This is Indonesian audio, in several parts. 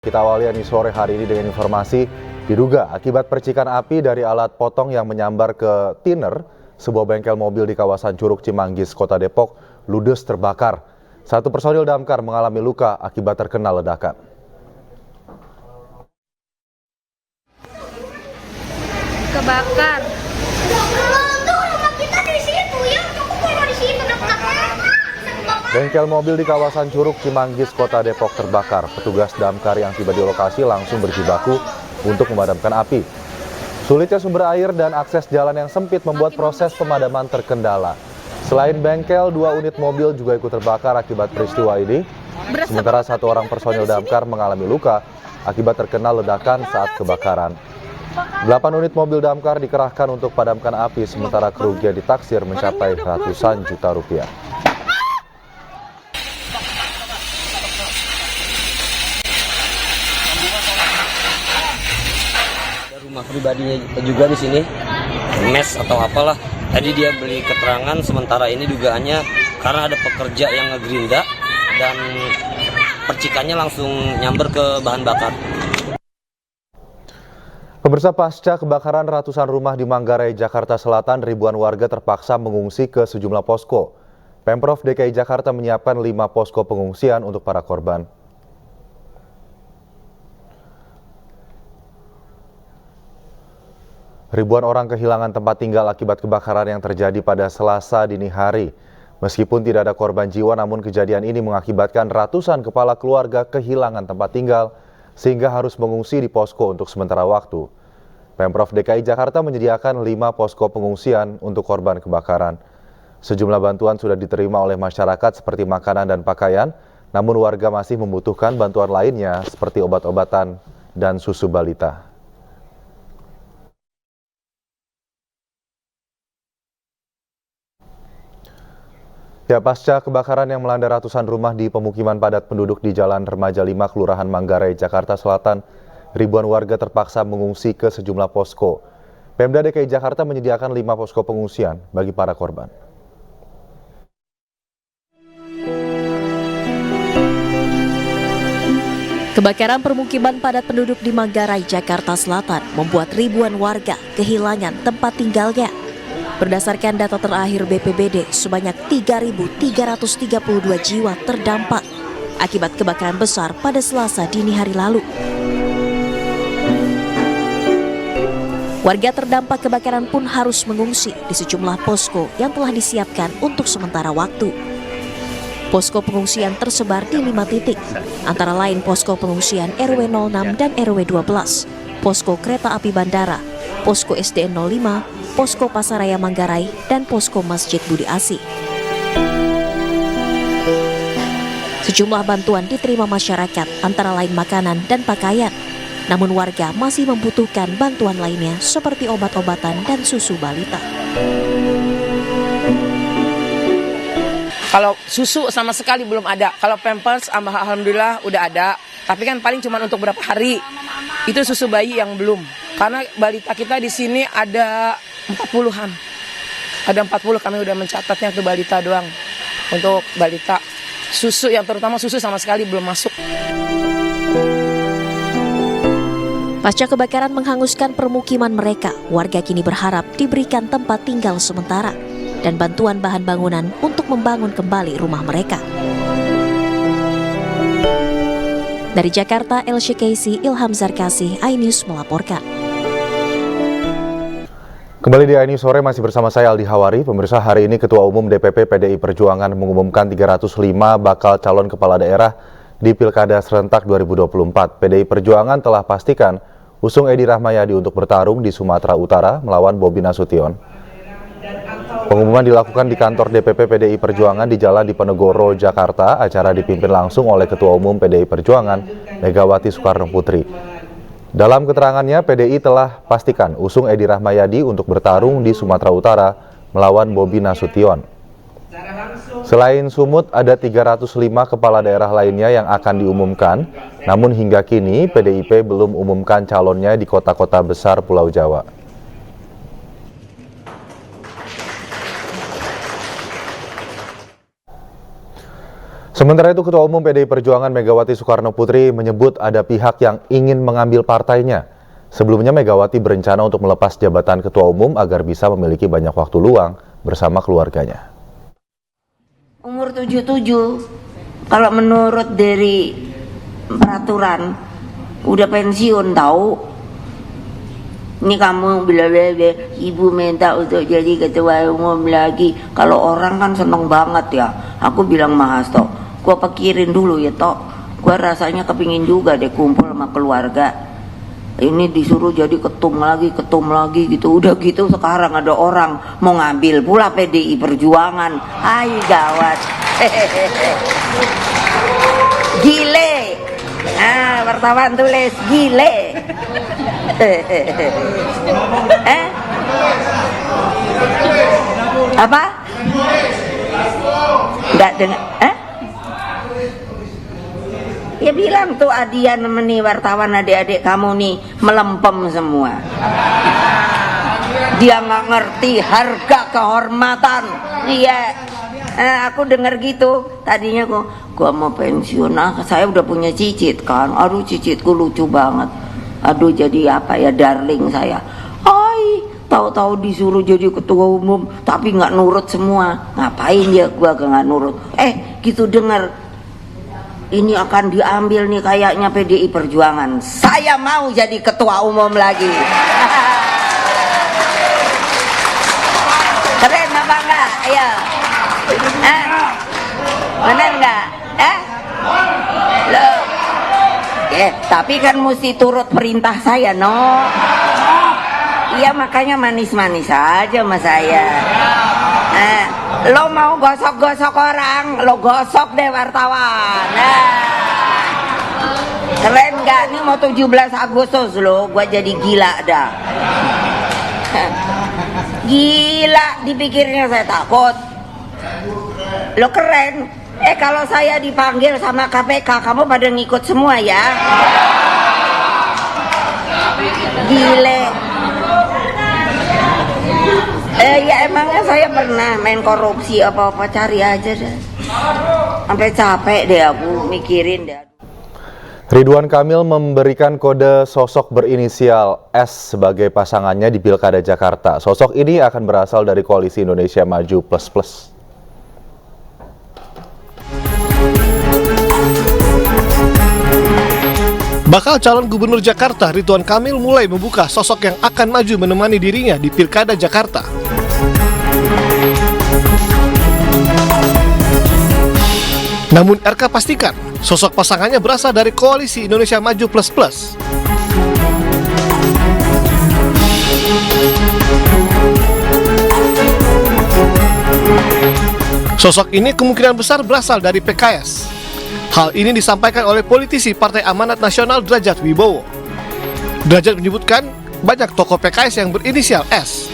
Kita awali sore hari ini dengan informasi diduga akibat percikan api dari alat potong yang menyambar ke thinner, sebuah bengkel mobil di kawasan Curug Cimanggis, Kota Depok, ludes terbakar. Satu personil damkar mengalami luka akibat terkena ledakan. Kebakar. Bengkel mobil di kawasan Curug Cimanggis, Kota Depok terbakar. Petugas damkar yang tiba di lokasi langsung berjibaku untuk memadamkan api. Sulitnya sumber air dan akses jalan yang sempit membuat proses pemadaman terkendala. Selain bengkel, 2 unit mobil juga ikut terbakar akibat peristiwa ini. Sementara 1 orang personil damkar mengalami luka akibat terkena ledakan saat kebakaran. 8 unit mobil damkar dikerahkan untuk padamkan api, sementara kerugian ditaksir mencapai ratusan juta rupiah. Rumah pribadinya juga di sini, mes atau apalah. Tadi dia beli keterangan, sementara ini dugaannya karena ada pekerja yang ngegerinda dan percikannya langsung nyamber ke bahan bakar. Pemirsa, pasca kebakaran ratusan rumah di Manggarai, Jakarta Selatan, ribuan warga terpaksa mengungsi ke sejumlah posko. Pemprov DKI Jakarta menyiapkan 5 posko pengungsian untuk para korban. Ribuan orang kehilangan tempat tinggal akibat kebakaran yang terjadi pada Selasa dini hari. Meskipun tidak ada korban jiwa, namun kejadian ini mengakibatkan ratusan kepala keluarga kehilangan tempat tinggal sehingga harus mengungsi di posko untuk sementara waktu. Pemprov DKI Jakarta menyediakan 5 posko pengungsian untuk korban kebakaran. Sejumlah bantuan sudah diterima oleh masyarakat seperti makanan dan pakaian, namun warga masih membutuhkan bantuan lainnya seperti obat-obatan dan susu balita. Ya, pasca kebakaran yang melanda ratusan rumah di pemukiman padat penduduk di Jalan Remaja 5, Kelurahan Manggarai, Jakarta Selatan, ribuan warga terpaksa mengungsi ke sejumlah posko. Pemda DKI Jakarta menyediakan 5 posko pengungsian bagi para korban. Kebakaran permukiman padat penduduk di Manggarai, Jakarta Selatan membuat ribuan warga kehilangan tempat tinggalnya. Berdasarkan data terakhir BPBD, sebanyak 3.332 jiwa terdampak akibat kebakaran besar pada Selasa dini hari lalu. Warga terdampak kebakaran pun harus mengungsi di sejumlah posko yang telah disiapkan untuk sementara waktu. Posko pengungsian tersebar di 5 titik, antara lain posko pengungsian RW 06 dan RW 12, posko kereta api bandara, posko SDN 05, posko Pasaraya Manggarai, dan posko Masjid Budi Asih. Sejumlah bantuan diterima masyarakat, antara lain makanan dan pakaian. Namun warga masih membutuhkan bantuan lainnya seperti obat-obatan dan susu balita. Kalau susu sama sekali belum ada. Kalau Pampers alhamdulillah udah ada. Tapi kan paling cuma untuk berapa hari. Itu susu bayi yang belum. Karena balita kita di sini ada 40-an. Ada 40, kami udah mencatatnya ke balita doang. Untuk balita. Susu yang terutama susu sama sekali belum masuk. Pasca kebakaran menghanguskan permukiman mereka, warga kini berharap diberikan tempat tinggal sementara dan bantuan bahan bangunan untuk membangun kembali rumah mereka. Dari Jakarta, Elsy Casey, Ilham Zarkasi, iNews melaporkan. Kembali di iNews Sore, masih bersama saya Aldi Hawari. Pemirsa, hari ini Ketua Umum DPP PDI Perjuangan mengumumkan 305 bakal calon kepala daerah di Pilkada Serentak 2024. PDI Perjuangan telah pastikan usung Edi Rahmayadi untuk bertarung di Sumatera Utara melawan Bobi Nasution. Pengumuman dilakukan di kantor DPP PDI Perjuangan di Jalan Diponegoro, Jakarta. Acara dipimpin langsung oleh Ketua Umum PDI Perjuangan, Megawati Soekarno Putri. Dalam keterangannya, PDI telah pastikan usung Edi Rahmayadi untuk bertarung di Sumatera Utara melawan Bobi Nasution. Selain Sumut, ada 305 kepala daerah lainnya yang akan diumumkan, namun hingga kini PDIP belum umumkan calonnya di kota-kota besar Pulau Jawa. Sementara itu, Ketua Umum PDI Perjuangan Megawati Soekarno Putri menyebut ada pihak yang ingin mengambil partainya. Sebelumnya Megawati berencana untuk melepas jabatan Ketua Umum agar bisa memiliki banyak waktu luang bersama keluarganya. Umur 77, kalau menurut dari peraturan, udah pensiun tahu. Ini kamu bila-bila ibu minta untuk jadi ketua umum lagi. Kalau orang kan seneng banget ya. Aku bilang Mas Tok, gua pikirin dulu ya Tok. Gua rasanya kepingin juga deh kumpul sama keluarga. Ini disuruh jadi ketum lagi gitu. Udah gitu sekarang ada orang mau ngambil pula PDI Perjuangan. Hai gawat. Gile. Nah, wartawan tulis gile. Apa? Enggak dengar. Ya bilang tuh Adian nih wartawan adik-adik kamu nih melempem semua. Dia nggak ngerti harga kehormatan. Iya. Aku dengar gitu. Tadinya gua mau pensiun. Saya udah punya cicit kan. Aduh cicitku lucu banget. Aduh jadi apa ya darling saya. Tahu-tahu disuruh jadi ketua umum tapi nggak nurut semua. Ngapain ya gua nggak nurut? Gitu dengar. Ini akan diambil nih kayaknya PDI Perjuangan. Saya mau jadi ketua umum lagi. Keren apa enggak? Ayo. Bener enggak? Loh. Tapi kan mesti turut perintah saya, no. Iya makanya manis-manis aja sama saya. Lo mau gosok-gosok orang, lo gosok deh wartawan. Keren gak? Ini mau 17 Agustus lo, gua jadi gila dah. Gila, dipikirnya saya takut. Lo keren. Kalau saya dipanggil sama KPK, kamu pada ngikut semua ya? Gile. Ya emangnya saya pernah main korupsi apa-apa, cari aja deh. Sampai capek deh aku mikirin deh. Ridwan Kamil memberikan kode sosok berinisial S sebagai pasangannya di Pilkada Jakarta. Sosok ini akan berasal dari Koalisi Indonesia Maju Plus Plus. Bakal calon gubernur Jakarta Ridwan Kamil mulai membuka sosok yang akan maju menemani dirinya di Pilkada Jakarta. Namun RK pastikan sosok pasangannya berasal dari Koalisi Indonesia Maju Plus Plus. Sosok ini kemungkinan besar berasal dari PKS. Hal ini disampaikan oleh politisi Partai Amanat Nasional Derajat Wibowo. Derajat menyebutkan banyak tokoh PKS yang berinisial S.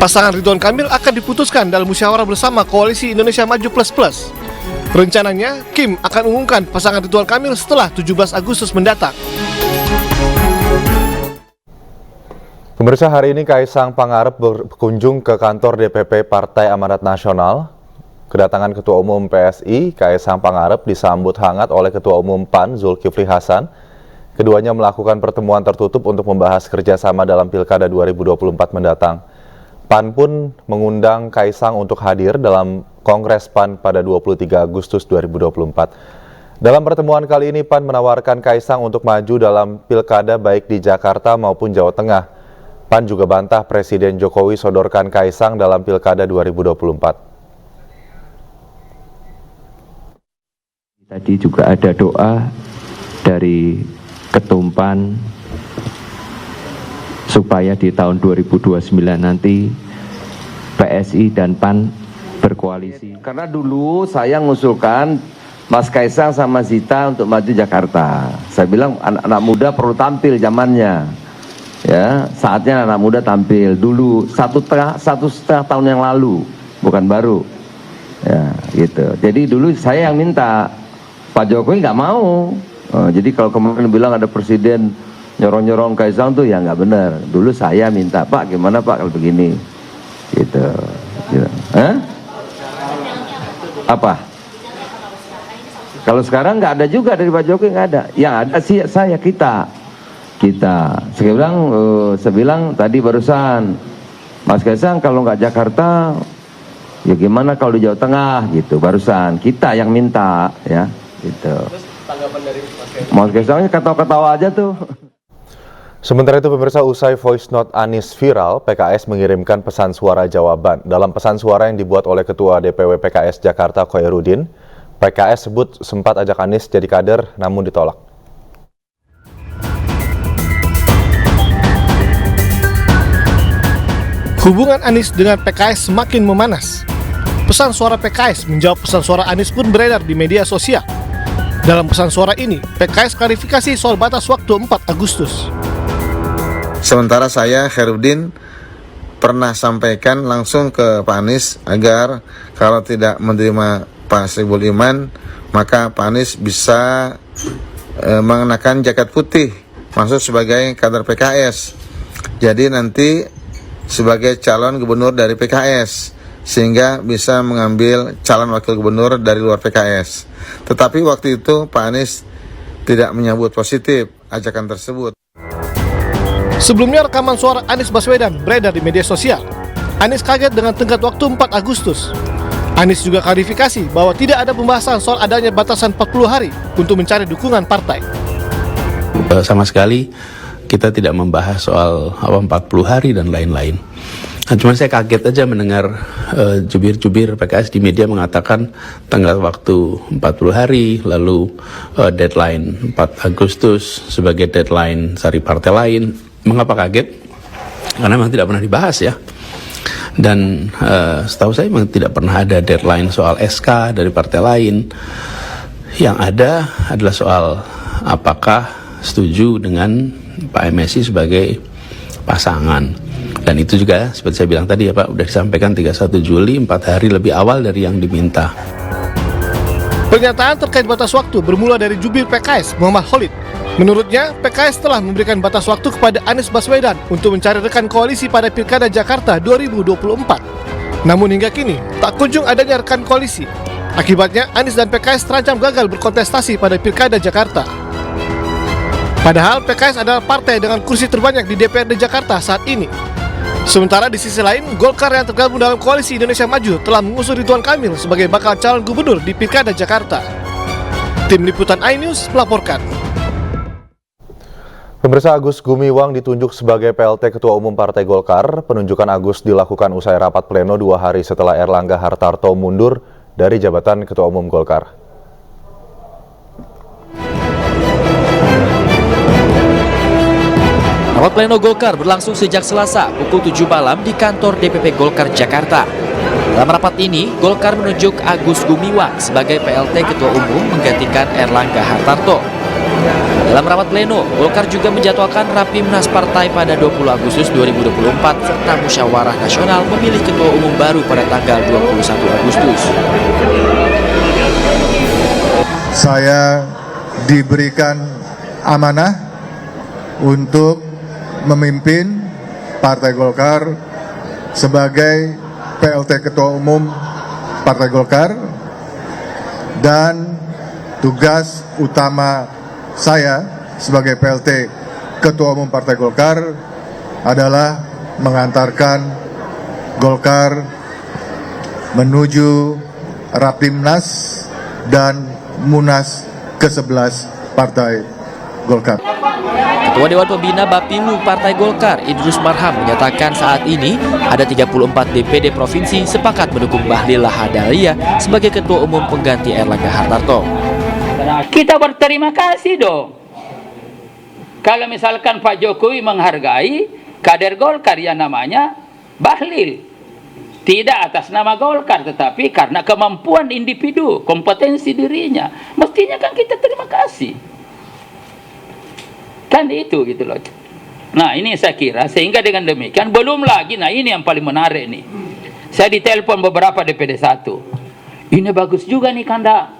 Pasangan Ridwan Kamil akan diputuskan dalam musyawarah bersama Koalisi Indonesia Maju Plus Plus. Rencananya, Kim akan umumkan pasangan Ridwan Kamil setelah 17 Agustus mendatang. Pemirsa, hari ini Kaisang Pangarep berkunjung ke kantor DPP Partai Amanat Nasional. Kedatangan Ketua Umum PSI, Kaisang Pangarep, disambut hangat oleh Ketua Umum PAN, Zulkifli Hasan. Keduanya melakukan pertemuan tertutup untuk membahas kerjasama dalam Pilkada 2024 mendatang. PAN pun mengundang Kaisang untuk hadir dalam Kongres PAN pada 23 Agustus 2024. Dalam pertemuan kali ini, PAN menawarkan Kaisang untuk maju dalam Pilkada baik di Jakarta maupun Jawa Tengah. PAN juga bantah Presiden Jokowi sodorkan Kaisang dalam Pilkada 2024. Tadi juga ada doa dari Ketum PAN supaya di tahun 2029 nanti PSI dan PAN berkoalisi. Karena dulu saya ngusulkan Mas Kaisang sama Zita untuk maju Jakarta. Saya bilang anak muda perlu tampil zamannya. Ya, saatnya anak muda tampil dulu satu setengah tahun yang lalu, bukan baru. Ya, gitu. Jadi dulu saya yang minta, Pak Jokowi nggak mau. Jadi kalau kemarin bilang ada presiden nyorong-nyorong Kaisang tuh ya nggak benar. Dulu saya minta, Pak gimana Pak kalau begini. gitu. Hah? Apa? Kalau sekarang nggak ada juga dari Pak Jokowi, nggak ada. Yang ada sih kita. Saya bilang tadi barusan, Mas Kaisang kalau nggak Jakarta, ya gimana kalau di Jawa Tengah gitu. Barusan kita yang minta, ya, gitu. Mas Kaisangnya ketawa-ketawa aja tuh. Sementara itu pemirsa, usai voice note Anies viral, PKS mengirimkan pesan suara jawaban. Dalam pesan suara yang dibuat oleh Ketua DPW PKS Jakarta Khoirudin, PKS sebut sempat ajak Anies jadi kader namun ditolak. Hubungan Anies dengan PKS semakin memanas. Pesan suara PKS menjawab pesan suara Anies pun beredar di media sosial. Dalam pesan suara ini, PKS klarifikasi soal batas waktu 4 Agustus. Sementara saya, Khoirudin, pernah sampaikan langsung ke Pak Anies agar kalau tidak menerima Pak Soebul Iman, maka Pak Anies bisa mengenakan jaket putih, masuk sebagai kader PKS. Jadi nanti sebagai calon gubernur dari PKS, sehingga bisa mengambil calon wakil gubernur dari luar PKS. Tetapi waktu itu Pak Anies tidak menyambut positif ajakan tersebut. Sebelumnya rekaman suara Anies Baswedan beredar di media sosial. Anies kaget dengan tenggat waktu 4 Agustus. Anies juga klarifikasi bahwa tidak ada pembahasan soal adanya batasan 40 hari untuk mencari dukungan partai. Sama sekali kita tidak membahas soal 40 hari dan lain-lain. Nah, cuma saya kaget aja mendengar jubir-jubir PKS di media mengatakan tenggat waktu 40 hari, lalu deadline 4 Agustus sebagai deadline dari partai lain. Mengapa kaget? Karena memang tidak pernah dibahas ya. Dan setahu saya memang tidak pernah ada deadline soal SK dari partai lain. Yang ada adalah soal apakah setuju dengan Pak MSI sebagai pasangan. Dan itu juga seperti saya bilang tadi ya Pak, sudah disampaikan 31 Juli, 4 hari lebih awal dari yang diminta. Pernyataan terkait batas waktu bermula dari jubir PKS, Muhammad Khalid. Menurutnya, PKS telah memberikan batas waktu kepada Anies Baswedan untuk mencari rekan koalisi pada Pilkada Jakarta 2024. Namun hingga kini, tak kunjung adanya rekan koalisi. Akibatnya, Anies dan PKS terancam gagal berkontestasi pada Pilkada Jakarta. Padahal PKS adalah partai dengan kursi terbanyak di DPRD Jakarta saat ini. Sementara di sisi lain, Golkar yang tergabung dalam Koalisi Indonesia Maju telah mengusung Ridwan Kamil sebagai bakal calon gubernur di Pilkada Jakarta. Tim Liputan iNews melaporkan. Pemirsa, Agus Gumiwang ditunjuk sebagai PLT Ketua Umum Partai Golkar. Penunjukan Agus dilakukan usai rapat pleno 2 hari setelah Erlangga Hartarto mundur dari jabatan Ketua Umum Golkar. Rapat pleno Golkar berlangsung sejak Selasa pukul 7 malam di kantor DPP Golkar Jakarta. Dalam rapat ini, Golkar menunjuk Agus Gumiwang sebagai PLT Ketua Umum menggantikan Erlangga Hartarto. Dalam rapat pleno, Golkar juga menjadwalkan Rapimnas Partai pada 20 Agustus 2024 serta musyawarah nasional memilih Ketua Umum baru pada tanggal 21 Agustus. Saya diberikan amanah untuk memimpin Partai Golkar sebagai PLT Ketua Umum Partai Golkar, dan tugas utama saya sebagai PLT Ketua Umum Partai Golkar adalah mengantarkan Golkar menuju Rapimnas dan Munas ke-11 Partai Golkar. Ketua Dewan Pembina Bapilu Partai Golkar, Idrus Marham, menyatakan saat ini ada 34 DPD Provinsi sepakat mendukung Bahlil Lahadalia sebagai Ketua Umum pengganti Erlangga Hartarto. Kita berterima kasih dong. Kalau misalkan Pak Jokowi menghargai kader Golkar yang namanya Bahlil. Tidak atas nama Golkar, tetapi karena kemampuan individu, kompetensi dirinya. Mestinya kan kita terima kasih. Kan itu gitu loh. Nah ini saya kira sehingga dengan demikian belum lagi, nah ini yang paling menarik nih. Saya ditelepon beberapa DPD 1. Ini bagus juga nih Kanda.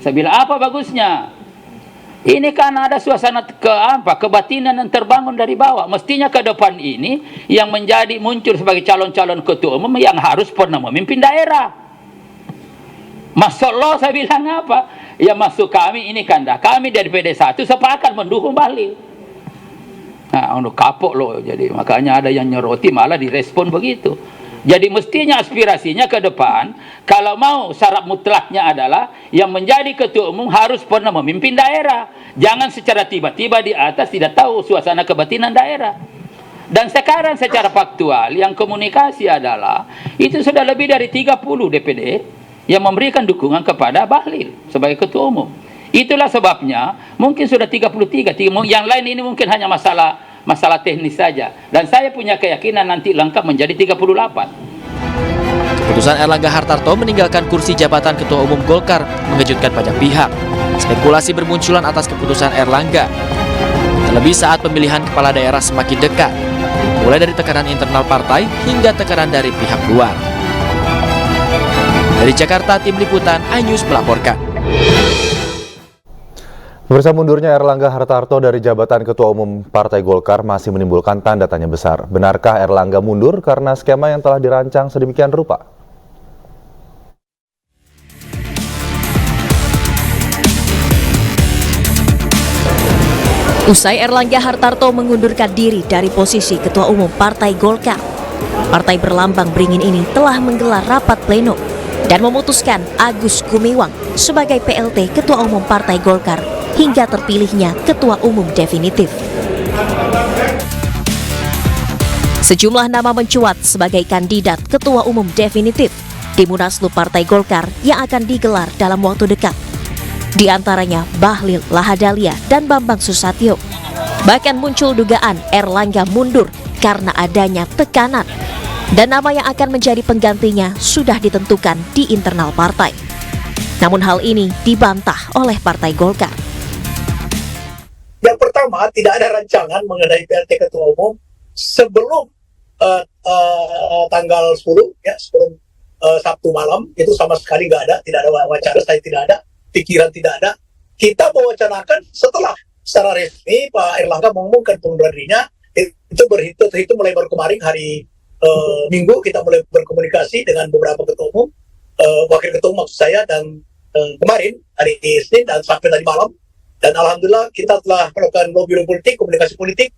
Saya bilang apa bagusnya? Ini kan ada suasana kebatinan yang terbangun dari bawah. Mestinya ke depan ini yang menjadi muncul sebagai calon-calon ketua umum yang harus pernah memimpin daerah. Masuk lo saya bilang apa? Ya masuk kami ini kanda. Kami dari PD1 sepakat mendukung Bahlil. Nah, untuk kapok lo. Jadi makanya ada yang nyoroti malah direspon begitu. Jadi mestinya aspirasinya ke depan, kalau mau syarat mutlaknya adalah yang menjadi ketua umum harus pernah memimpin daerah. Jangan secara tiba-tiba di atas tidak tahu suasana kebatinan daerah. Dan sekarang secara faktual yang komunikasi adalah itu sudah lebih dari 30 DPD yang memberikan dukungan kepada Bahlil sebagai ketua umum. Itulah sebabnya mungkin sudah 33, yang lain ini mungkin hanya masalah teknis saja. Dan saya punya keyakinan nanti lengkap menjadi 38. Keputusan Erlangga Hartarto meninggalkan kursi jabatan Ketua Umum Golkar mengejutkan banyak pihak. Spekulasi bermunculan atas keputusan Erlangga. Terlebih saat pemilihan kepala daerah semakin dekat, mulai dari tekanan internal partai hingga tekanan dari pihak luar. Dari Jakarta, Tim Liputan iNews melaporkan. Pemirsa, mundurnya Erlangga Hartarto dari jabatan Ketua Umum Partai Golkar masih menimbulkan tanda tanya besar. Benarkah Erlangga mundur karena skema yang telah dirancang sedemikian rupa? Usai Erlangga Hartarto mengundurkan diri dari posisi Ketua Umum Partai Golkar, partai berlambang beringin ini telah menggelar rapat pleno dan memutuskan Agus Gumiwang sebagai PLT Ketua Umum Partai Golkar hingga terpilihnya Ketua Umum definitif. Sejumlah nama mencuat sebagai kandidat Ketua Umum definitif di Munaslup Partai Golkar yang akan digelar dalam waktu dekat. Di antaranya Bahlil Lahadalia dan Bambang Susatyo. Bahkan muncul dugaan Erlangga mundur karena adanya tekanan. Dan nama yang akan menjadi penggantinya sudah ditentukan di internal partai. Namun hal ini dibantah oleh Partai Golkar. Yang pertama, tidak ada rancangan mengenai PLT Ketua Umum sebelum tanggal 10, ya, sebelum Sabtu malam, itu sama sekali nggak ada, tidak ada wacana, saya tidak ada, pikiran tidak ada. Kita mewacanakan setelah secara resmi Pak Erlangga mengumumkan pengunduran dirinya, itu berhitung mulai baru kemarin hari Minggu kita mulai berkomunikasi dengan beberapa ketua umum, wakil ketua umum maksud saya, dan kemarin hari Senin dan sampai tadi malam. Dan alhamdulillah kita telah melakukan lobby politik, komunikasi politik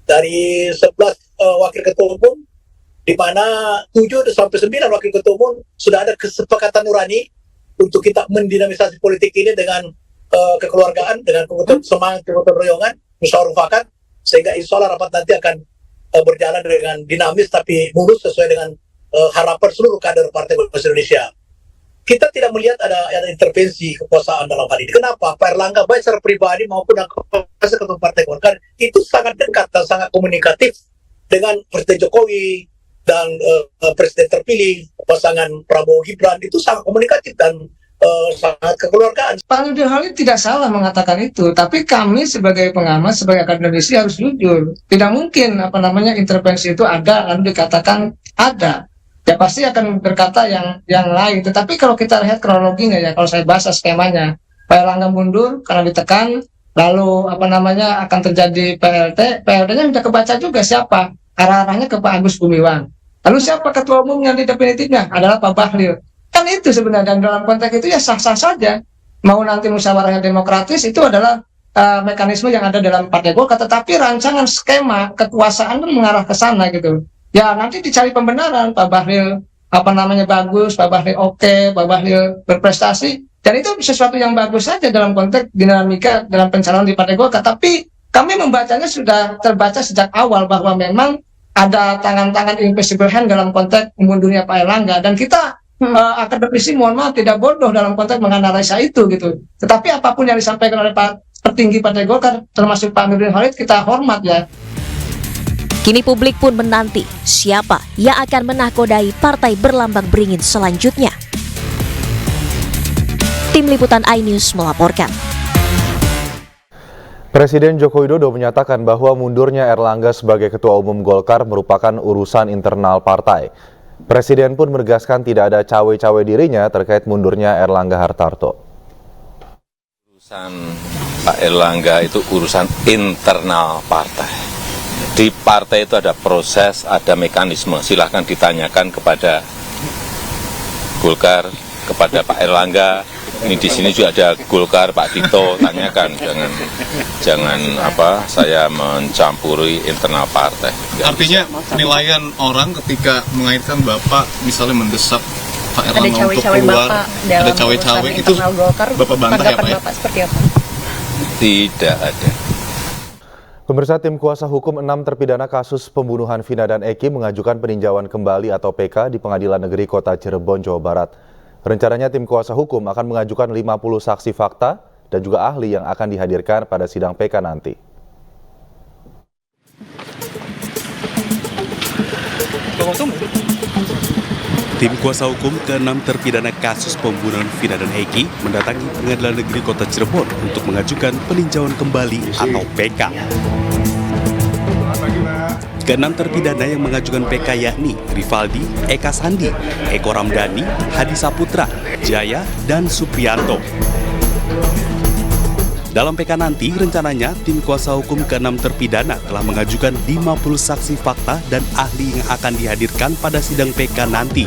dari 11 wakil ketua umum, di mana 7 sampai 9 wakil ketua umum sudah ada kesepakatan nurani untuk kita mendinamisasi politik ini dengan kekeluargaan, dengan semangat kegotong royongan, musyawarah mufakat, sehingga insya Allah rapat nanti akan berjalan dengan dinamis tapi mulus sesuai dengan harapan seluruh kader Partai Golkar Indonesia. Kita tidak melihat ada intervensi kekuasaan dalam hal ini. Kenapa? Pak Erlangga baik secara pribadi maupun ketua Partai Golkar itu sangat dekat dan sangat komunikatif dengan Presiden Jokowi dan Presiden terpilih pasangan Prabowo Gibran, itu sangat komunikatif dan sangat kekeluargaan. Pak Nurdin Halid tidak salah mengatakan itu, tapi kami sebagai pengamat, sebagai akademisi harus jujur. Tidak mungkin intervensi itu ada lalu dikatakan ada. Ya pasti akan berkata yang lain. Tetapi kalau kita lihat kronologinya, ya kalau saya bahas skemanya, Pak Erlangga mundur karena ditekan, lalu akan terjadi PLT, PLT-nya sudah kebaca juga siapa, arah-arahnya ke Pak Agus Gumiwang. Lalu siapa ketua umum yang definitifnya? Adalah Pak Bahlil. Kan itu sebenarnya, dan dalam konteks itu ya sah-sah saja. Mau nanti musyawarahnya demokratis, itu adalah mekanisme yang ada dalam Partai Golkar, tetapi rancangan skema kekuasaan kan mengarah ke sana gitu. Ya nanti dicari pembenaran, Pak Bahlil bagus, Pak Bahlil oke, Pak Bahlil berprestasi, dan itu sesuatu yang bagus saja dalam konteks dinamika dalam pencalonan di Partai Golkar. Tapi kami membacanya sudah terbaca sejak awal bahwa memang ada tangan-tangan invisible hand dalam konteks mundurnya Pak Erlangga, dan kita akademisi mohon maaf tidak bodoh dalam konteks menganalisa itu gitu. Tetapi apapun yang disampaikan oleh petinggi Partai Golkar termasuk Pak Nurdin Halid kita hormat ya. Kini publik pun menanti siapa yang akan menakodai partai berlambang beringin selanjutnya. Tim Liputan iNews melaporkan. Presiden Joko Widodo menyatakan bahwa mundurnya Erlangga sebagai Ketua Umum Golkar merupakan urusan internal partai. Presiden pun menegaskan tidak ada cawe-cawe dirinya terkait mundurnya Erlangga Hartarto. Urusan Pak Erlangga itu urusan internal partai. Di partai itu ada proses, ada mekanisme. Silahkan ditanyakan kepada Golkar, kepada Pak Erlangga. Ini di sini juga ada Golkar, Pak Tito, tanyakan. Jangan saya mencampuri internal partai. Artinya penilaian orang ketika mengaitkan Bapak misalnya mendesak Pak Erlangga untuk keluar, ada cawe-cawe itu Bapak bantah ya Pak ya? Bapak seperti apa? Tidak ada. Pemirsa, tim kuasa hukum 6 terpidana kasus pembunuhan Vina dan Eki mengajukan peninjauan kembali atau PK di Pengadilan Negeri Kota Cirebon, Jawa Barat. Rencananya tim kuasa hukum akan mengajukan 50 saksi fakta dan juga ahli yang akan dihadirkan pada sidang PK nanti. Tim kuasa hukum ke-6 terpidana kasus pembunuhan Vina dan Eki mendatangi Pengadilan Negeri Kota Cirebon untuk mengajukan peninjauan kembali atau PK. Ke-6 terpidana yang mengajukan PK yakni Rivaldi, Eka Sandi, Eko Ramdhani, Hadi Saputra, Jaya, dan Supriyanto. Dalam PK nanti, rencananya tim kuasa hukum ke-6 terpidana telah mengajukan 50 saksi fakta dan ahli yang akan dihadirkan pada sidang PK nanti.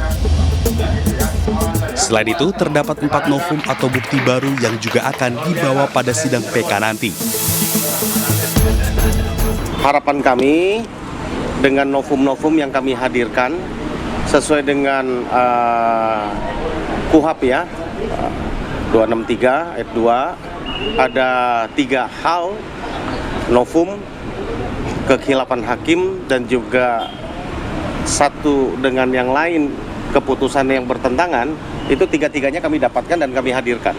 Selain itu, terdapat 4 novum atau bukti baru yang juga akan dibawa pada sidang PK nanti. Harapan kami dengan novum-novum yang kami hadirkan sesuai dengan KUHP ya, 263 ayat 2, ada 3 hal novum, kekhilapan hakim, dan juga satu dengan yang lain keputusan yang bertentangan. Itu tiga-tiganya kami dapatkan dan kami hadirkan.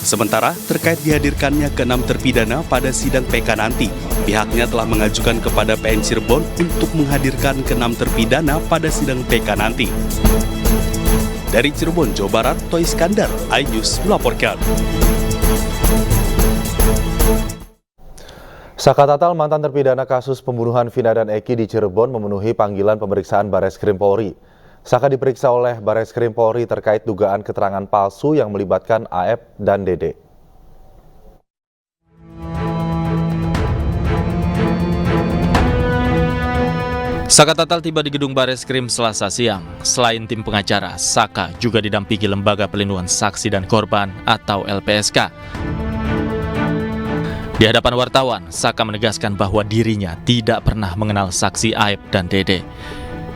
Sementara terkait dihadirkannya ke-6 terpidana pada sidang PK nanti, pihaknya telah mengajukan kepada PN Cirebon untuk menghadirkan ke-6 terpidana pada sidang PK nanti. Dari Cirebon, Jawa Barat, Toy Iskandar, iNews melaporkan. Saka Tatal, mantan terpidana kasus pembunuhan Vina dan Eki di Cirebon, memenuhi panggilan pemeriksaan Bareskrim Polri. Saka diperiksa oleh Bareskrim Polri terkait dugaan keterangan palsu yang melibatkan AF dan Dede. Saka Tatal tiba di gedung Bareskrim Selasa siang. Selain tim pengacara, Saka juga didampingi Lembaga Pelindungan Saksi dan Korban atau LPSK. Di hadapan wartawan, Saka menegaskan bahwa dirinya tidak pernah mengenal saksi Aep dan Dede.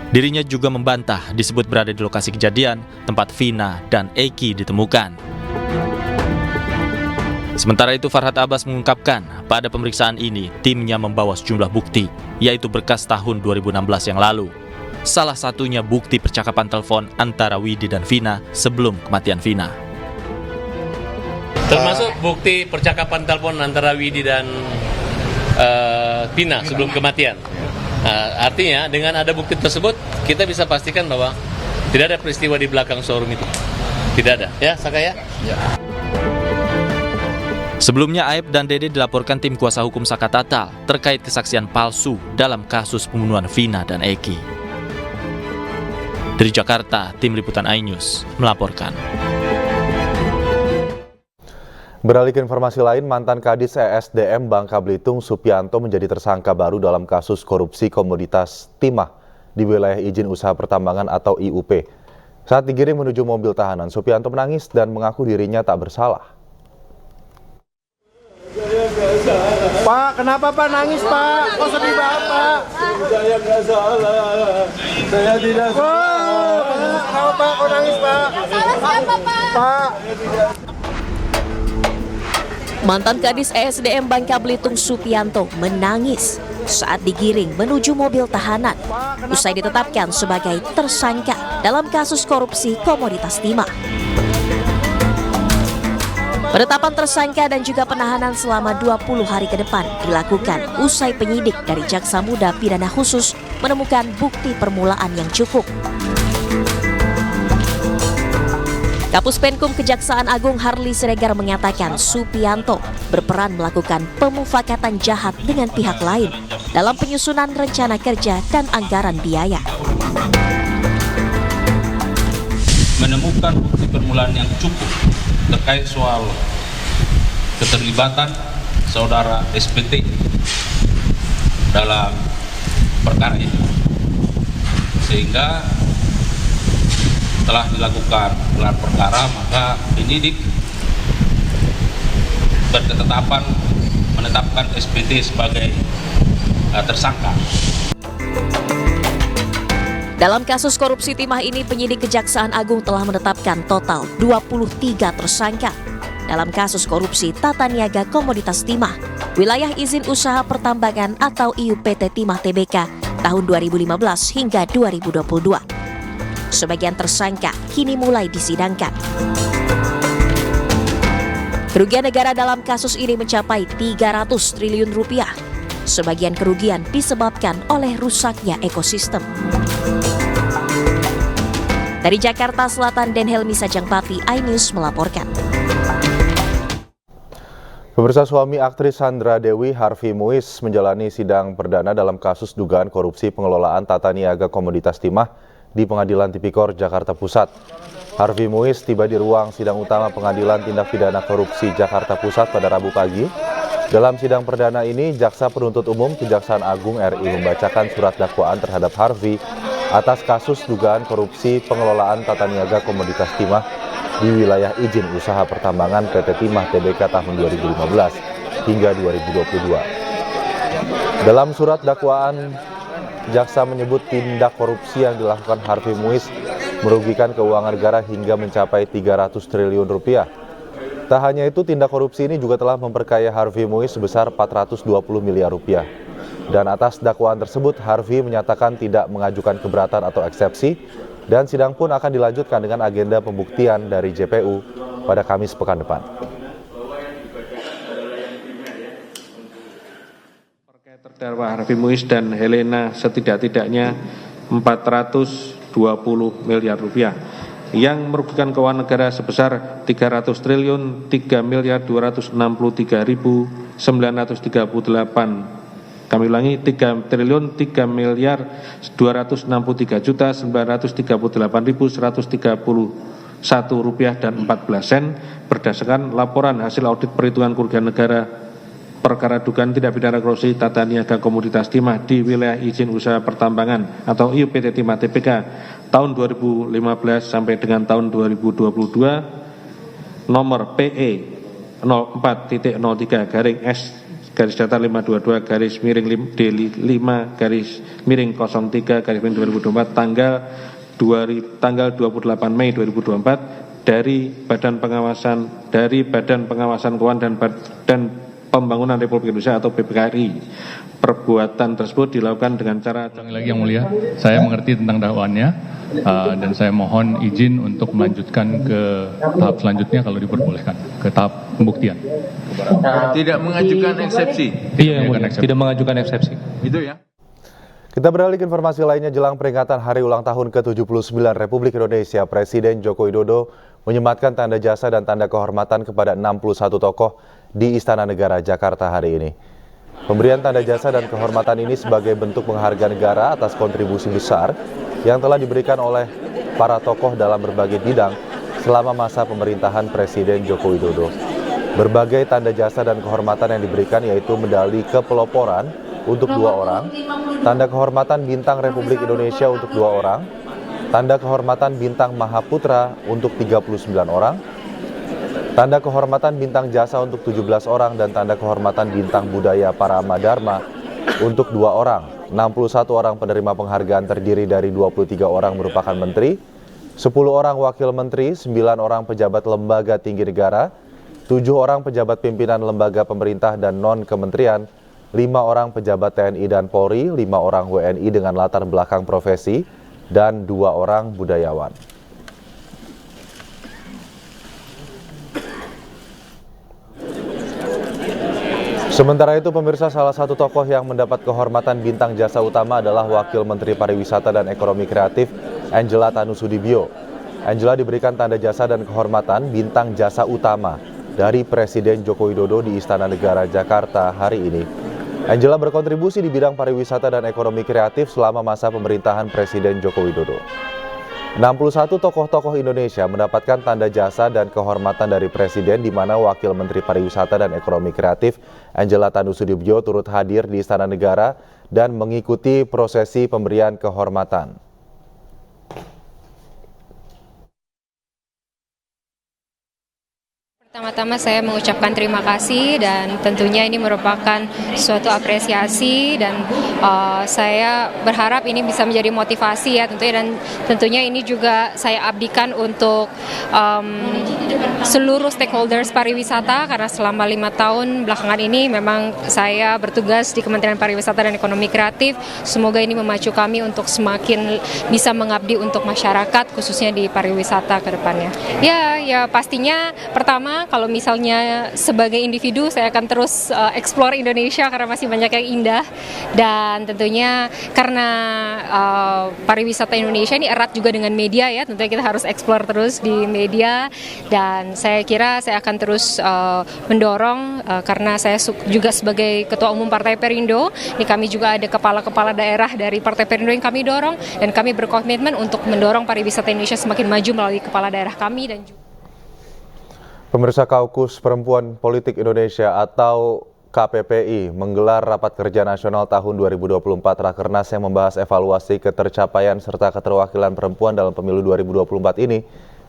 Dirinya juga membantah disebut berada di lokasi kejadian tempat Vina dan Eki ditemukan. Sementara itu, Farhad Abbas mengungkapkan pada pemeriksaan ini timnya membawa sejumlah bukti, yaitu berkas tahun 2016 yang lalu. Salah satunya bukti percakapan telepon antara Widi dan Vina sebelum kematian Vina. Termasuk bukti percakapan telepon antara Widi dan Vina sebelum kematian. Artinya dengan ada bukti tersebut kita bisa pastikan bahwa tidak ada peristiwa di belakang showroom itu. Tidak ada, ya Saka ya? Ya. Sebelumnya Aep dan Dede dilaporkan tim kuasa hukum Saka Tatal terkait kesaksian palsu dalam kasus pembunuhan Vina dan Eki. Dari Jakarta, tim liputan iNews melaporkan. Beralih ke informasi lain, mantan Kadis ESDM Bangka Belitung Supianto menjadi tersangka baru dalam kasus korupsi komoditas timah di wilayah izin usaha pertambangan atau IUP. Saat digiring menuju mobil tahanan, Supianto menangis dan mengaku dirinya tak bersalah. Pak, kenapa Pak nangis Pak? Kok sedih Pak? Saya nggak salah, saya tidak salah. Kenapa Pak? Kok nangis Pak? Salah siapa Pak? Mantan Kadis ESDM Bangka Belitung Supianto menangis saat digiring menuju mobil tahanan usai ditetapkan sebagai tersangka dalam kasus korupsi komoditas timah. Penetapan tersangka dan juga penahanan selama 20 hari ke depan dilakukan usai penyidik dari Jaksa Muda Pidana Khusus menemukan bukti permulaan yang cukup. Kapus Penkum Kejaksaan Agung Harli Siregar menyatakan Supianto berperan melakukan pemufakatan jahat dengan pihak lain dalam penyusunan rencana kerja dan anggaran biaya. menemukan bukti permulaan yang cukup terkait soal keterlibatan saudara SPT dalam perkara ini, sehingga telah dilakukan gelar perkara, maka penyidik berketetapan menetapkan SPT sebagai tersangka. Dalam kasus korupsi timah ini, penyidik Kejaksaan Agung telah menetapkan total 23 tersangka dalam kasus korupsi tata niaga komoditas timah, wilayah izin usaha pertambangan atau IUPT Timah Tbk tahun 2015 hingga 2022. Sebagian tersangka kini mulai disidangkan. Kerugian negara dalam kasus ini mencapai 300 triliun rupiah. Sebagian kerugian disebabkan oleh rusaknya ekosistem. Dari Jakarta Selatan, Denhelmi Sajangpati, iNews melaporkan. Pemirsa, suami aktris Sandra Dewi, Harvey Muiz, menjalani sidang perdana dalam kasus dugaan korupsi pengelolaan tata niaga komoditas timah di Pengadilan Tipikor, Jakarta Pusat. Harvey Muiz tiba di ruang sidang utama Pengadilan Tindak Pidana Korupsi Jakarta Pusat pada Rabu pagi. Dalam sidang perdana ini, Jaksa Penuntut Umum Kejaksaan Agung RI membacakan surat dakwaan terhadap Harvey atas kasus dugaan korupsi pengelolaan tata niaga komoditas timah di wilayah izin usaha pertambangan PT Timah Tbk tahun 2015 hingga 2022. Dalam surat dakwaan, jaksa menyebut tindak korupsi yang dilakukan Harvey Muiz merugikan keuangan negara hingga mencapai 300 triliun rupiah. Tak hanya itu, tindak korupsi ini juga telah memperkaya Harvey Muiz sebesar 420 miliar rupiah. Dan atas dakwaan tersebut, Harvey menyatakan tidak mengajukan keberatan atau eksepsi, dan sidang pun akan dilanjutkan dengan agenda pembuktian dari JPU pada Kamis pekan depan. Terkait terdakwa Harvey Muiz dan Helena setidak-tidaknya 420 miliar rupiah yang merugikan keuangan negara sebesar 300 triliun 3 miliar 263.938. Kami ulangi, 3 triliun 3 miliar 263.938.131 rupiah dan 14 sen berdasarkan laporan hasil audit perhitungan kerugian negara perkara dugaan tindak pidana korupsi tata niaga komoditas timah di wilayah izin usaha pertambangan atau IUPT Timah Tbk tahun 2015 sampai dengan tahun 2022 nomor PE 04.03/S/5222/D5/03/2024 tanggal 28 Mei 2024 dari Badan Pengawasan Keuangan dan Pembangunan Republik Indonesia atau BPKRI. Perbuatan tersebut dilakukan dengan cara lagi yang mulia, saya mengerti tentang dakwaannya dan saya mohon izin untuk melanjutkan ke tahap selanjutnya kalau diperbolehkan, ke tahap pembuktian. Tidak mengajukan eksepsi. Iya, yang mulia, tidak mengajukan eksepsi. Itu ya. Kita beralih ke informasi lainnya. Jelang peringatan Hari Ulang Tahun ke-79 Republik Indonesia, Presiden Joko Widodo menyematkan tanda jasa dan tanda kehormatan kepada 61 tokoh di Istana Negara Jakarta hari ini. Pemberian tanda jasa dan kehormatan ini sebagai bentuk penghargaan negara atas kontribusi besar yang telah diberikan oleh para tokoh dalam berbagai bidang selama masa pemerintahan Presiden Joko Widodo. Berbagai tanda jasa dan kehormatan yang diberikan yaitu medali kepeloporan untuk 2 orang, tanda kehormatan Bintang Republik Indonesia untuk 2 orang, tanda kehormatan Bintang Mahaputra untuk 39 orang, tanda kehormatan Bintang Jasa untuk 17 orang, dan tanda kehormatan Bintang Budaya Parama Dharma untuk 2 orang. 61 orang penerima penghargaan terdiri dari 23 orang merupakan menteri, 10 orang wakil menteri, 9 orang pejabat lembaga tinggi negara, 7 orang pejabat pimpinan lembaga pemerintah dan non-kementerian, 5 orang pejabat TNI dan Polri, 5 orang WNI dengan latar belakang profesi, dan 2 orang budayawan. Sementara itu, pemirsa, salah satu tokoh yang mendapat kehormatan Bintang Jasa Utama adalah Wakil Menteri Pariwisata dan Ekonomi Kreatif, Angela Tanusudibio. Angela diberikan tanda jasa dan kehormatan Bintang Jasa Utama dari Presiden Joko Widodo di Istana Negara Jakarta hari ini. Angela berkontribusi di bidang pariwisata dan ekonomi kreatif selama masa pemerintahan Presiden Joko Widodo. 61 tokoh-tokoh Indonesia mendapatkan tanda jasa dan kehormatan dari Presiden, di mana Wakil Menteri Pariwisata dan Ekonomi Kreatif Angela Tanu Sudibyo turut hadir di Istana Negara dan mengikuti prosesi pemberian kehormatan. Pertama-tama saya mengucapkan terima kasih dan tentunya ini merupakan suatu apresiasi dan saya berharap ini bisa menjadi motivasi ya tentunya, dan tentunya ini juga saya abdikan untuk seluruh stakeholders pariwisata, karena selama 5 tahun belakangan ini memang saya bertugas di Kementerian Pariwisata dan Ekonomi Kreatif. Semoga ini memacu kami untuk semakin bisa mengabdi untuk masyarakat, khususnya di pariwisata ke depannya. Ya pastinya pertama, kalau misalnya sebagai individu saya akan terus explore Indonesia karena masih banyak yang indah, dan tentunya karena pariwisata Indonesia ini erat juga dengan media ya, tentunya kita harus explore terus di media, dan saya kira saya akan terus mendorong karena saya juga sebagai Ketua Umum Partai Perindo, ini kami juga ada kepala-kepala daerah dari Partai Perindo yang kami dorong, dan kami berkomitmen untuk mendorong pariwisata Indonesia semakin maju melalui kepala daerah kami dan juga Pemirsa, Kaukus Perempuan Politik Indonesia atau KPPI menggelar Rapat Kerja Nasional tahun 2024 Rakernas yang membahas evaluasi ketercapaian serta keterwakilan perempuan dalam pemilu 2024 ini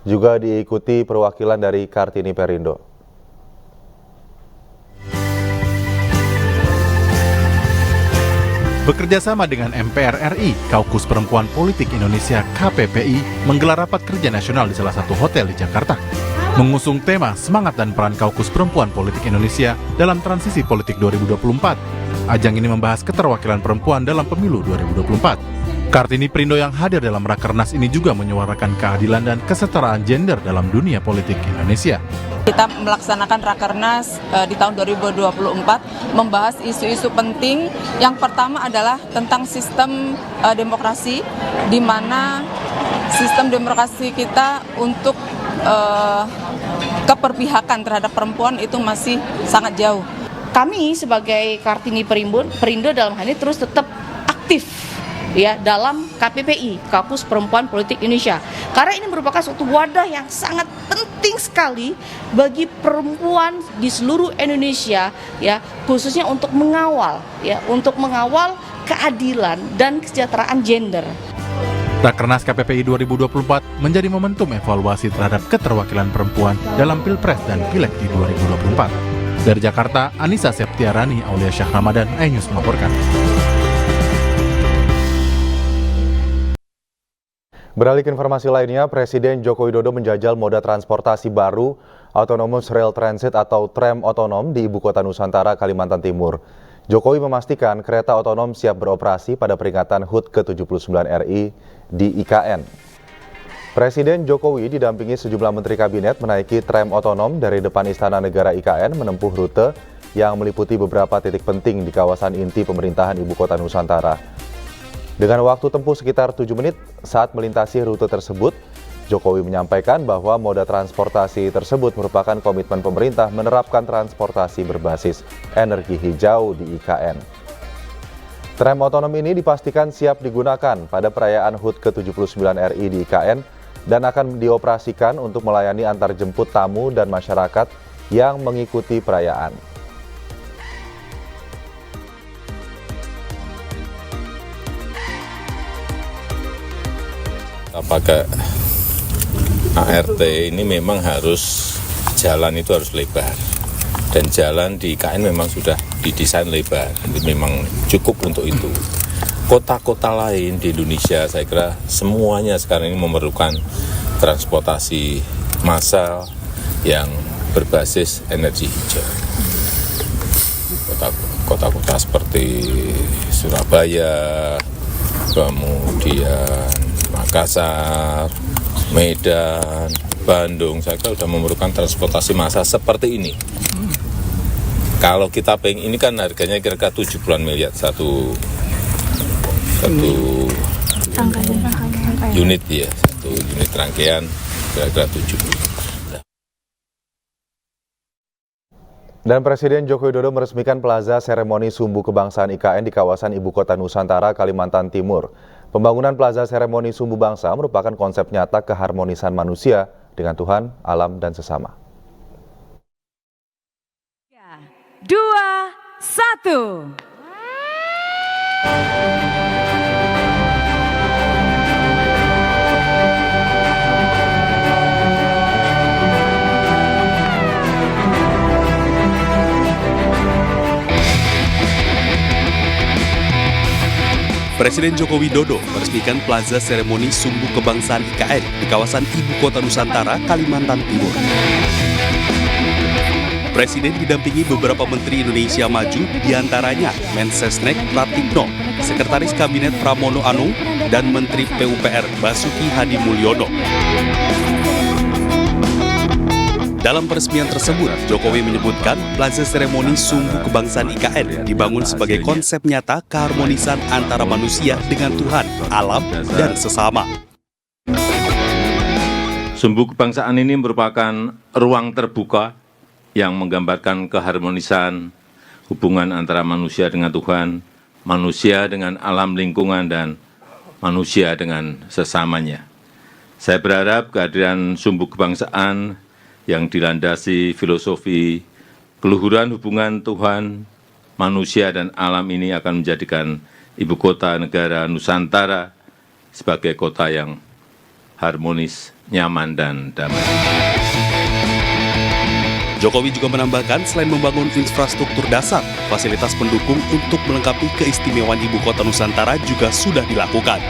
juga diikuti perwakilan dari Kartini Perindo. Bekerjasama dengan MPR RI, Kaukus Perempuan Politik Indonesia KPPI menggelar Rapat Kerja Nasional di salah satu hotel di Jakarta. Mengusung tema Semangat dan Peran Kaukus Perempuan Politik Indonesia dalam Transisi Politik 2024. Ajang ini membahas keterwakilan perempuan dalam pemilu 2024. Kartini Perindo yang hadir dalam Rakernas ini juga menyuarakan keadilan dan kesetaraan gender dalam dunia politik Indonesia. Kita melaksanakan Rakernas di tahun 2024 membahas isu-isu penting. Yang pertama adalah tentang sistem demokrasi, di mana sistem demokrasi kita untuk keperpihakan terhadap perempuan itu masih sangat jauh. Kami sebagai Kartini Perindo dalam hal ini terus tetap aktif ya dalam KPPI, Kaukus Perempuan Politik Indonesia. Karena ini merupakan suatu wadah yang sangat penting sekali bagi perempuan di seluruh Indonesia ya, khususnya untuk mengawal keadilan dan kesejahteraan gender. Rakernas KPPI 2024 menjadi momentum evaluasi terhadap keterwakilan perempuan dalam Pilpres dan Pileg di 2024. Dari Jakarta, Anissa Septiarani, Aulia Syah Ramadan, iNews melaporkan. Beralih ke informasi lainnya, Presiden Joko Widodo menjajal moda transportasi baru Autonomous Rail Transit atau TRAM otonom di Ibu Kota Nusantara, Kalimantan Timur. Jokowi memastikan kereta otonom siap beroperasi pada peringatan HUT ke-79 RI di IKN. Presiden Jokowi didampingi sejumlah menteri kabinet menaiki tram otonom dari depan Istana Negara IKN menempuh rute yang meliputi beberapa titik penting di kawasan inti pemerintahan Ibu Kota Nusantara. Dengan waktu tempuh sekitar 7 menit saat melintasi rute tersebut, Jokowi menyampaikan bahwa moda transportasi tersebut merupakan komitmen pemerintah menerapkan transportasi berbasis energi hijau di IKN. Tram otonom ini dipastikan siap digunakan pada perayaan HUT ke-79 RI di IKN dan akan dioperasikan untuk melayani antar jemput tamu dan masyarakat yang mengikuti perayaan. Pakai ART ini memang harus jalan itu harus lebar, dan jalan di IKN memang sudah didesain lebar, jadi memang cukup untuk itu. Kota-kota lain di Indonesia saya kira semuanya sekarang ini memerlukan transportasi massal yang berbasis energi hijau. Kota-kota seperti Surabaya, kemudian Makassar, Medan, Bandung, saya kira sudah memerlukan transportasi massal seperti ini. Kalau kita pengen, ini kan harganya kira-kira 70-an miliar satu unit ya, satu unit rangkaian kira-kira 70. Dan Presiden Joko Widodo meresmikan Plaza Seremoni Sumbu Kebangsaan IKN di kawasan Ibu Kota Nusantara, Kalimantan Timur. Pembangunan Plaza Seremoni Sumbu Bangsa merupakan konsep nyata keharmonisan manusia dengan Tuhan, alam, dan sesama. 2, 1. Presiden Joko Widodo meresmikan Plaza Seremoni Sumbu Kebangsaan IKN di kawasan Ibu Kota Nusantara, Kalimantan Timur. Presiden didampingi beberapa Menteri Indonesia Maju, diantaranya Mensesnek Pratikno, Sekretaris Kabinet Pramono Anung, dan Menteri PUPR Basuki Hadi Mulyono. Dalam peresmian tersebut, Jokowi menyebutkan Plaza Seremoni Sumbu Kebangsaan IKN dibangun sebagai konsep nyata keharmonisan antara manusia dengan Tuhan, alam, dan sesama. Sumbu kebangsaan ini merupakan ruang terbuka yang menggambarkan keharmonisan hubungan antara manusia dengan Tuhan, manusia dengan alam lingkungan, dan manusia dengan sesamanya. Saya berharap kehadiran sumbu kebangsaan yang dilandasi filosofi keluhuran hubungan Tuhan, manusia, dan alam ini akan menjadikan ibu kota negara Nusantara sebagai kota yang harmonis, nyaman, dan damai. Jokowi juga menambahkan selain membangun infrastruktur dasar, fasilitas pendukung untuk melengkapi keistimewaan ibu kota Nusantara juga sudah dilakukan.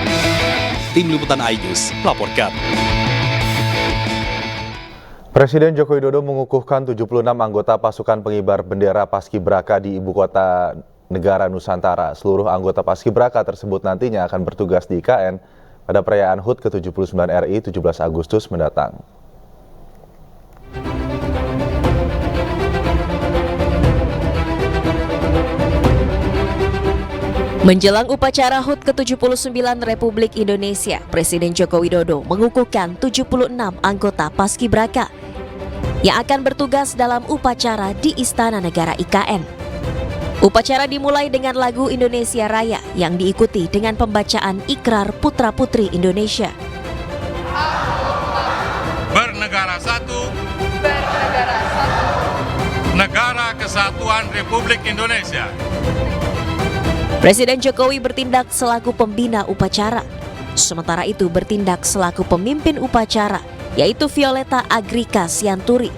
Tim Liputan iNews melaporkan. Presiden Joko Widodo mengukuhkan 76 anggota pasukan pengibar bendera Paskibraka di Ibu Kota Negara Nusantara. Seluruh anggota Paskibraka tersebut nantinya akan bertugas di IKN pada perayaan HUT ke-79 RI 17 Agustus mendatang. Menjelang upacara HUT ke-79 Republik Indonesia, Presiden Joko Widodo mengukuhkan 76 anggota Paskibraka yang akan bertugas dalam upacara di Istana Negara IKN. Upacara dimulai dengan lagu Indonesia Raya yang diikuti dengan pembacaan ikrar putra-putri Indonesia. Bernegara satu, Negara Kesatuan Republik Indonesia. Presiden Jokowi bertindak selaku pembina upacara. Sementara itu bertindak selaku pemimpin upacara, yaitu Violeta Agrika Sianturi,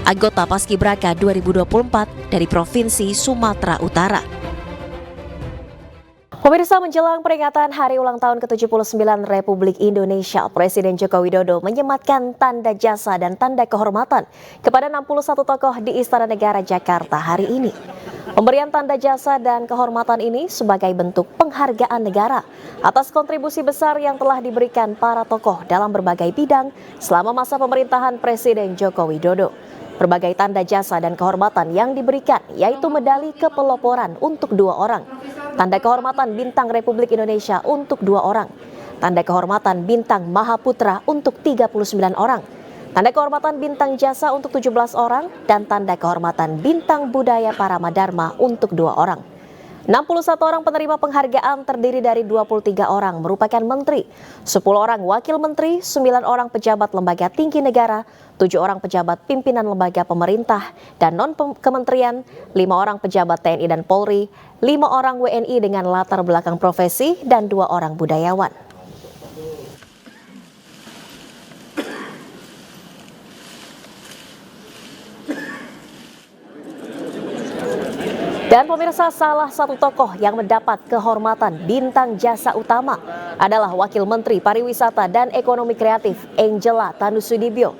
anggota Paskibraka 2024 dari Provinsi Sumatera Utara. Pemirsa, menjelang peringatan Hari Ulang Tahun ke-79 Republik Indonesia, Presiden Joko Widodo menyematkan tanda jasa dan tanda kehormatan kepada 61 tokoh di Istana Negara Jakarta hari ini. Pemberian tanda jasa dan kehormatan ini sebagai bentuk penghargaan negara atas kontribusi besar yang telah diberikan para tokoh dalam berbagai bidang selama masa pemerintahan Presiden Joko Widodo. Berbagai tanda jasa dan kehormatan yang diberikan yaitu medali kepeloporan untuk 2 orang, tanda kehormatan Bintang Republik Indonesia untuk 2 orang, tanda kehormatan Bintang Mahaputra untuk 39 orang, tanda kehormatan Bintang Jasa untuk 17 orang, dan tanda kehormatan Bintang Budaya Paramadharma untuk 2 orang. 61 orang penerima penghargaan terdiri dari 23 orang merupakan menteri, 10 orang wakil menteri, 9 orang pejabat lembaga tinggi negara, 7 orang pejabat pimpinan lembaga pemerintah dan non-kementerian, 5 orang pejabat TNI dan Polri, 5 orang WNI dengan latar belakang profesi, dan 2 orang budayawan. Dan pemirsa, salah satu tokoh yang mendapat kehormatan Bintang Jasa Utama adalah Wakil Menteri Pariwisata dan Ekonomi Kreatif Angela Tanusudibio.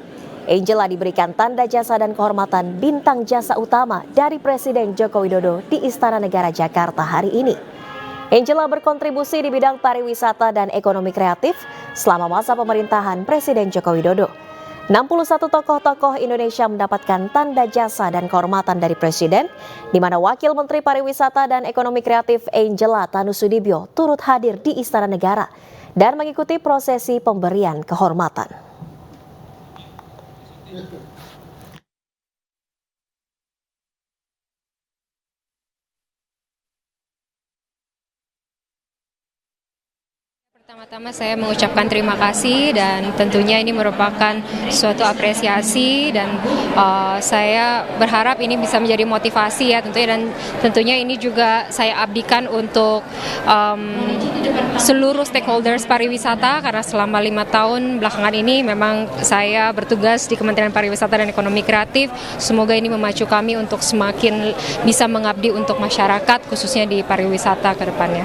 Angela diberikan tanda jasa dan kehormatan Bintang Jasa Utama dari Presiden Joko Widodo di Istana Negara Jakarta hari ini. Angela berkontribusi di bidang pariwisata dan ekonomi kreatif selama masa pemerintahan Presiden Joko Widodo. 61 tokoh-tokoh Indonesia mendapatkan tanda jasa dan kehormatan dari Presiden, di mana Wakil Menteri Pariwisata dan Ekonomi Kreatif Angela Tanusudibio turut hadir di Istana Negara dan mengikuti prosesi pemberian kehormatan. Pertama-tama saya mengucapkan terima kasih dan tentunya ini merupakan suatu apresiasi dan saya berharap ini bisa menjadi motivasi ya tentunya, dan tentunya ini juga saya abdikan untuk seluruh stakeholders pariwisata karena selama 5 tahun belakangan ini memang saya bertugas di Kementerian Pariwisata dan Ekonomi Kreatif. Semoga ini memacu kami untuk semakin bisa mengabdi untuk masyarakat khususnya di pariwisata ke depannya.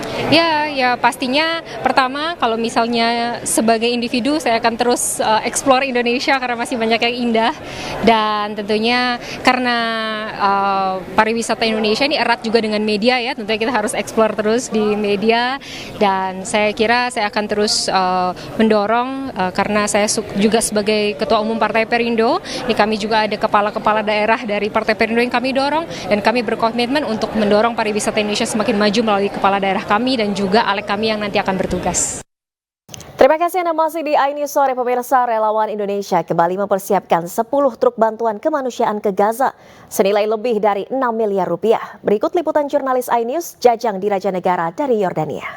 Ya pastinya pertama kalau misalnya sebagai individu saya akan terus explore Indonesia karena masih banyak yang indah, dan tentunya karena pariwisata Indonesia ini erat juga dengan media ya, tentunya kita harus explore terus di media, dan saya kira saya akan terus mendorong karena saya juga sebagai Ketua Umum Partai Perindo, ini kami juga ada kepala-kepala daerah dari Partai Perindo yang kami dorong, dan kami berkomitmen untuk mendorong pariwisata Indonesia semakin maju melalui kepala daerah kami dan juga alek kami yang nanti akan bertugas. Terima kasih Anda masih di iNews Sore. Pemirsa, relawan Indonesia kembali mempersiapkan 10 truk bantuan kemanusiaan ke Gaza senilai lebih dari 6 miliar rupiah. Berikut liputan jurnalis iNews Jajang Diraja Negara dari Yordania.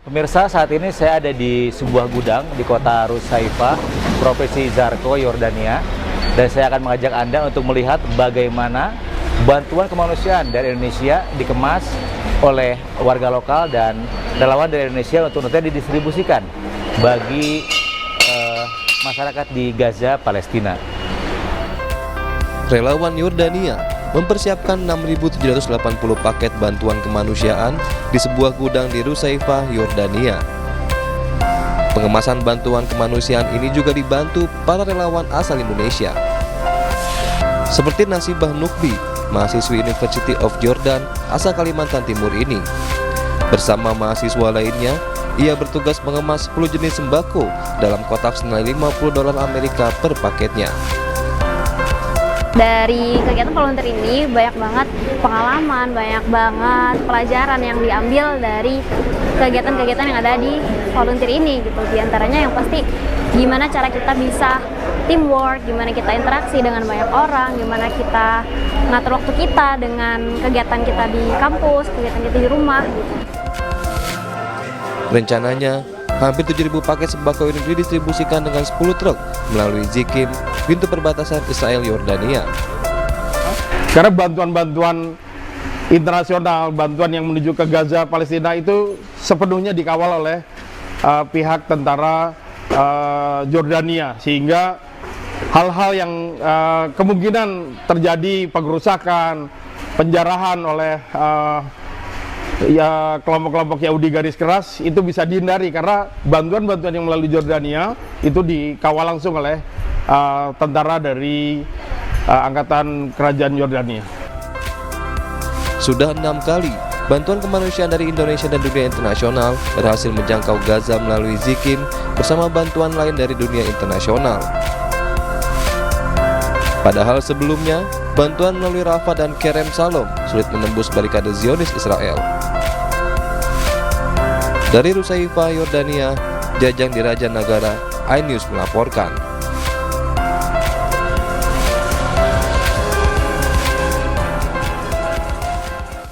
Pemirsa, saat ini saya ada di sebuah gudang di kota Rusaifa, Provinsi Zarko, Yordania, dan saya akan mengajak Anda untuk melihat bagaimana bantuan kemanusiaan dari Indonesia dikemas oleh warga lokal dan relawan dari Indonesia untuk nanti didistribusikan bagi masyarakat di Gaza, Palestina. Relawan Yordania mempersiapkan 6.780 paket bantuan kemanusiaan di sebuah gudang di Rusaifa, Yordania. Pengemasan bantuan kemanusiaan ini juga dibantu para relawan asal Indonesia, seperti Nasibah Nukbi, mahasiswi University of Jordan asal Kalimantan Timur ini. Bersama mahasiswa lainnya, ia bertugas mengemas 10 jenis sembako dalam kotak senilai $50 Amerika per paketnya. Dari kegiatan volunteer ini banyak banget pengalaman, banyak banget pelajaran yang diambil dari kegiatan-kegiatan yang ada di volunteer ini gitu. Di antaranya yang pasti gimana cara kita bisa teamwork, gimana kita interaksi dengan banyak orang, gimana kita ngatur waktu kita dengan kegiatan kita di kampus, kegiatan kita di rumah gitu. Rencananya, hampir 7.000 paket sembako ini didistribusikan dengan 10 truk melalui Zikim, pintu perbatasan Israel-Yordania. Karena bantuan-bantuan internasional, bantuan yang menuju ke Gaza, Palestina itu sepenuhnya dikawal oleh pihak tentara Yordania, sehingga hal-hal yang kemungkinan terjadi pengerusakan, penjarahan oleh kelompok-kelompok Yahudi garis keras itu bisa dihindari karena bantuan-bantuan yang melalui Yordania itu dikawal langsung oleh tentara dari angkatan kerajaan Yordania. Sudah 6 kali bantuan kemanusiaan dari Indonesia dan dunia internasional berhasil menjangkau Gaza melalui Zikim bersama bantuan lain dari dunia internasional. Padahal sebelumnya, bantuan melalui Rafah dan Kerem Salom sulit menembus barikade Zionis Israel. Dari Rusaifa, Yordania, Jajang Diraja Negara, iNews melaporkan.